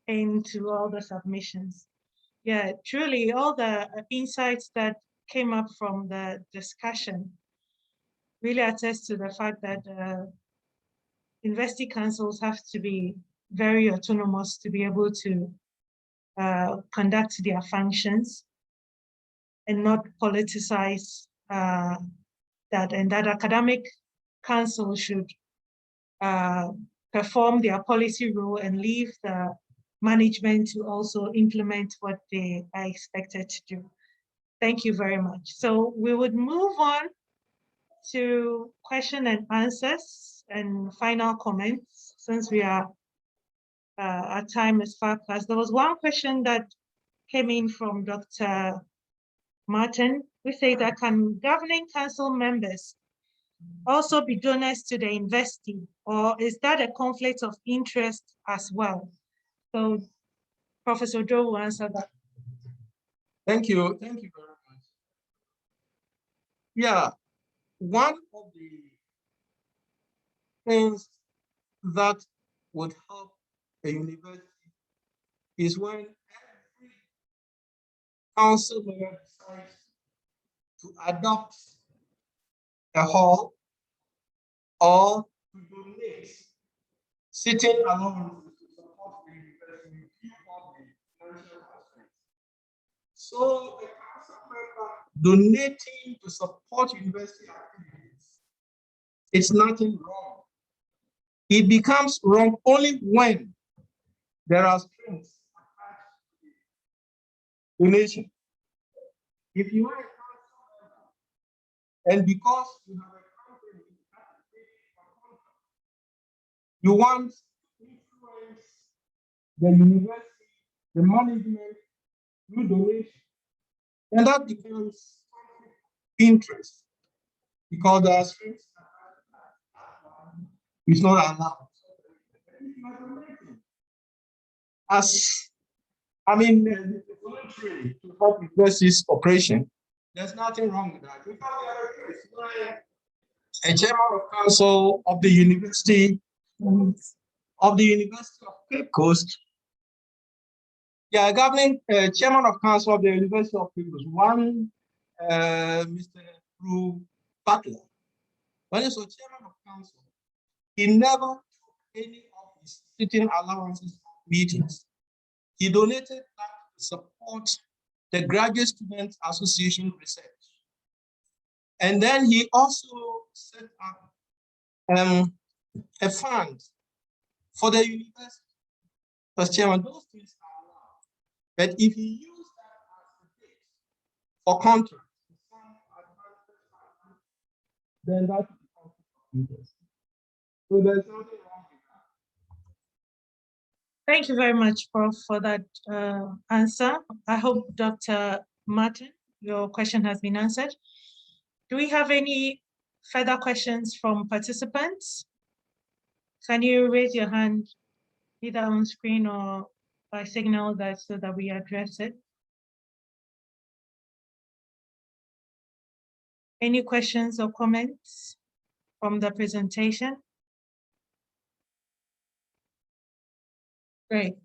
into all the submissions. Yeah, truly, all the insights that came up from the discussion really attest to the fact that university councils have to be very autonomous to be able to conduct their functions and not politicize that, and that academic council should perform their policy role and leave the management to also implement what they are expected to do. Thank you very much. So we would move on to question and answers and final comments, since we are our time is far past. There was one question that came in from Dr. Martin. We say that can governing council members also be donors to the university, or is that a conflict of interest as well? So Professor Oduro will answer that. Thank you very much. Yeah, one of the things that would help a university is when every council member decides to adopt a hall or to donate sitting allowances to support the university of the financial constraints. So a council member donating to support university activities, it's nothing wrong. It becomes wrong only when there are strings attached to the donation. If you are a council member, and because you have a company you want to influence the university, the management through donation, and that becomes interest, because there are strings it's not allowed. As voluntary to help university's operation, there's nothing wrong with that. A chairman of council of the University of Cape Coast, yeah, governing chairman of council of the University of Cape Coast, one Mr. Ru Butler, when he was chairman of council, he never took any of his sitting allowances meetings. He donated that to support the Graduate Students Association research. And then he also set up a fund for the university. Because chairman, those things are allowed. But if you use that as a base for contract, then that becomes. So there's nothing wrong with that. Thank you very much, Prof, for that answer. I hope, Dr. Martin, your question has been answered. Do we have any further questions from participants? Can you raise your hand either on screen or by signal that so that we address it? Any questions or comments from the presentation? Great.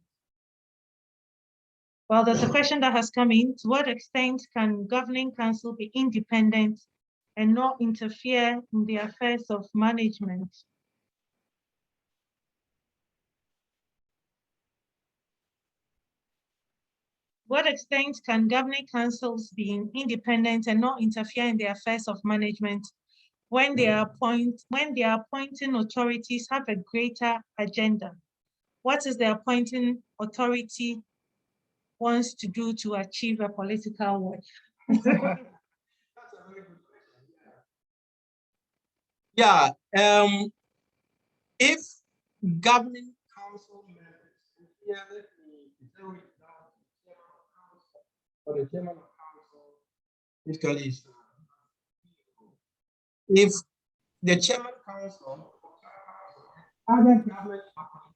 Well, there's a question that has come in. To what extent can governing council be independent and not interfere in the affairs of management? What extent can governing councils be independent and not interfere in the affairs of management when they are appointing authorities have a greater agenda? What is the appointing authority wants to do to achieve a political work? That's a very good question. Yeah. If governing council members, here let me zero it down to the chairman of council, or the chairman of council, basically is if the chairman council other government appointees,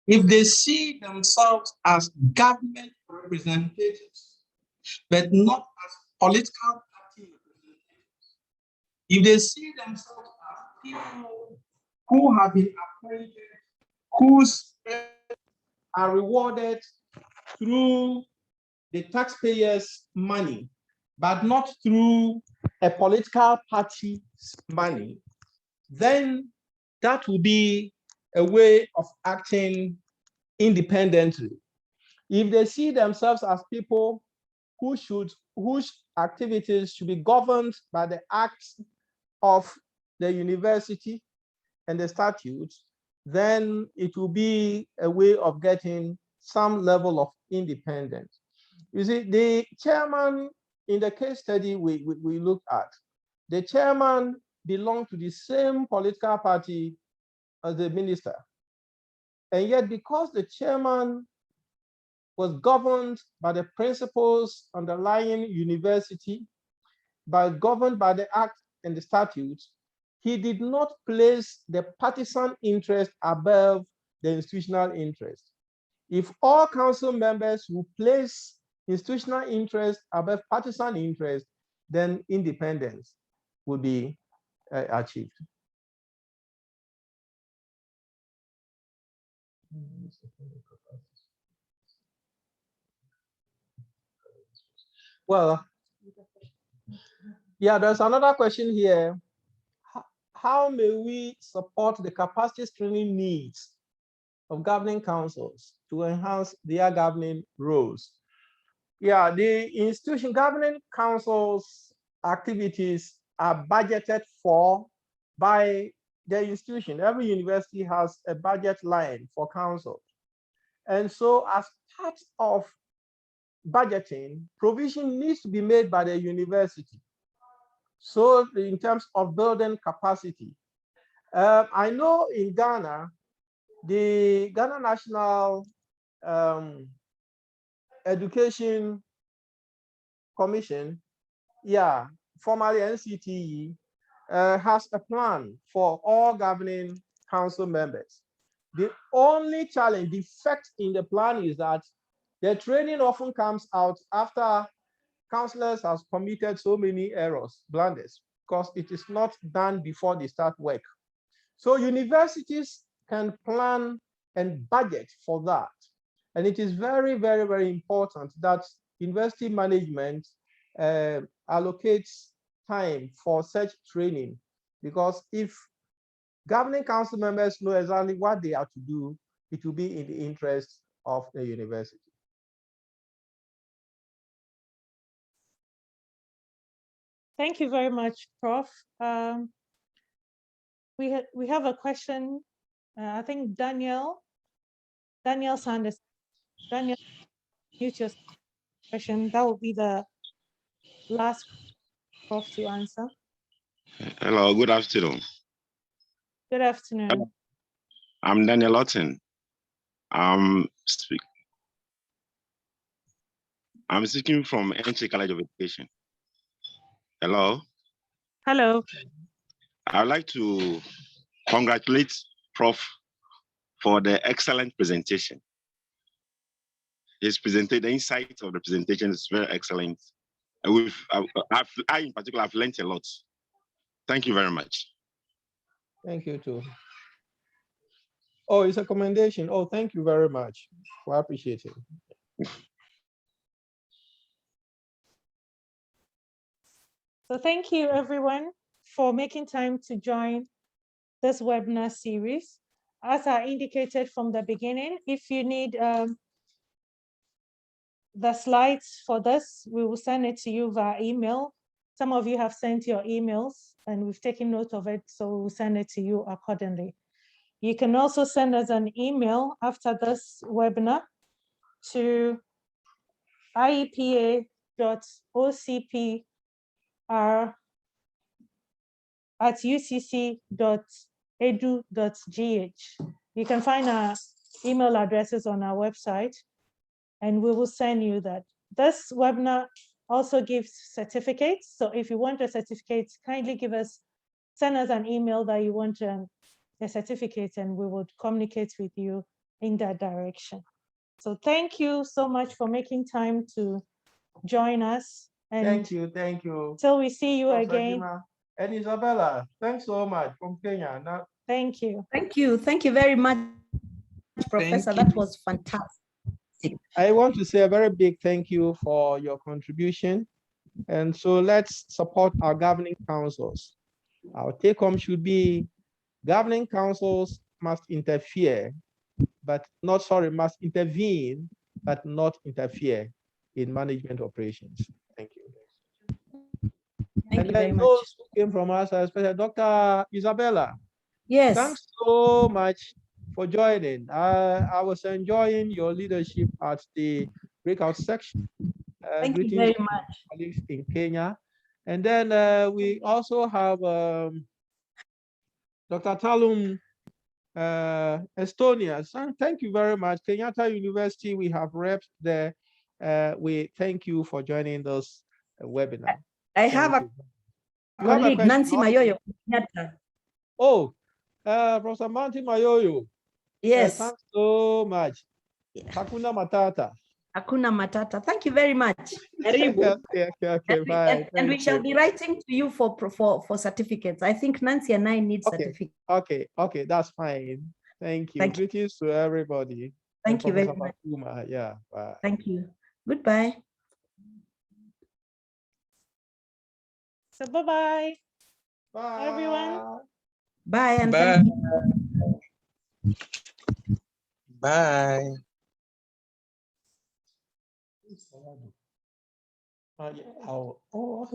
if they see themselves as government representatives, but not as political party representatives, if they see themselves as people who have been appointed, whose are rewarded through the taxpayers' money, but not through a political party's money, then that will be a way of acting independently. If they see themselves as people whose activities should be governed by the acts of the university and the statutes, then it will be a way of getting some level of independence. You see, the chairman in the case study we looked at, the chairman belonged to the same political party as the minister. And yet, because the chairman was governed by the principles underlying university, governed by the act and the statutes, he did not place the partisan interest above the institutional interest. If all council members who place institutional interest above partisan interest, then independence would be achieved. Well, yeah, there's another question here. How may we support the capacity strengthening needs of governing councils to enhance their governing roles? Yeah, the institution governing councils activities are budgeted for by the institution. Every university has a budget line for council. And so as part of budgeting, provision needs to be made by the university. So in terms of building capacity, I know in Ghana, the Ghana National Education Commission, yeah, formerly NCTE, has a plan for all governing council members. The only challenge, defect in the plan is that the training often comes out after councillors have committed so many errors, blunders, because it is not done before they start work. So universities can plan and budget for that. And it is very, very, very important that university management allocates time for such training, because if governing council members know exactly what they are to do, it will be in the interest of the university. Thank you very much, Prof. We have a question. I think Daniel Sanders. Daniel, mute your question. That will be the last Prof to answer. Hello, good afternoon. Good afternoon. I'm Daniel Otten. I'm speaking from Entry College of Education. Hello. Hello. I'd like to congratulate Prof for the excellent presentation. His presentation, the insight of the presentation is very excellent. I in particular, have learned a lot. Thank you very much. Thank you too. Oh, it's a commendation. Oh, thank you very much for appreciating. So thank you everyone for making time to join this webinar series. As I indicated from the beginning, if you need the slides for this, we will send it to you via email. Some of you have sent your emails and we've taken note of it, so we will send it to you accordingly. You can also send us an email after this webinar to IEPA.OCPR@ucc.edu.gh. You can find our email addresses on our website and we will send you that. This webinar also gives certificates. So if you want a certificate, kindly send us an email that you want a certificate and we would communicate with you in that direction. So thank you so much for making time to join us. And thank you, thank you. Till we see you Professor again. Jima. And Isabella, thanks so much from Kenya. Now, thank you. Thank you. Thank you very much, Professor. That was fantastic. I want to say a very big thank you for your contribution. And so let's support our governing councils. Our take-home should be governing councils must interfere, must intervene, but not interfere in management operations. Thank you. Thank you very much. Those who came from us, especially Dr. Isabella. Yes. Thanks so much for joining. I was enjoying your leadership at the breakout section. Thank you very much. Colleagues in Kenya. And then we also have Dr. Talum, Estonia. So thank you very much. Kenyatta University, we have reps there. We thank you for joining this webinar. I have a colleague, Nancy Mayoyo. Oh, Professor Manti Mayoyo. Yes. Thanks so much. Hakuna Matata. Hakuna Matata. Thank you very much. Okay, bye. And we shall be writing to you for certificates. I think Nancy and I need certificates. Okay, that's fine. Thank you. Greetings to everybody. Thank you very much. Yeah, bye. Thank you. Goodbye. So bye-bye. Bye, everyone. Bye. And bye. Thank you. Bye. Oh, okay.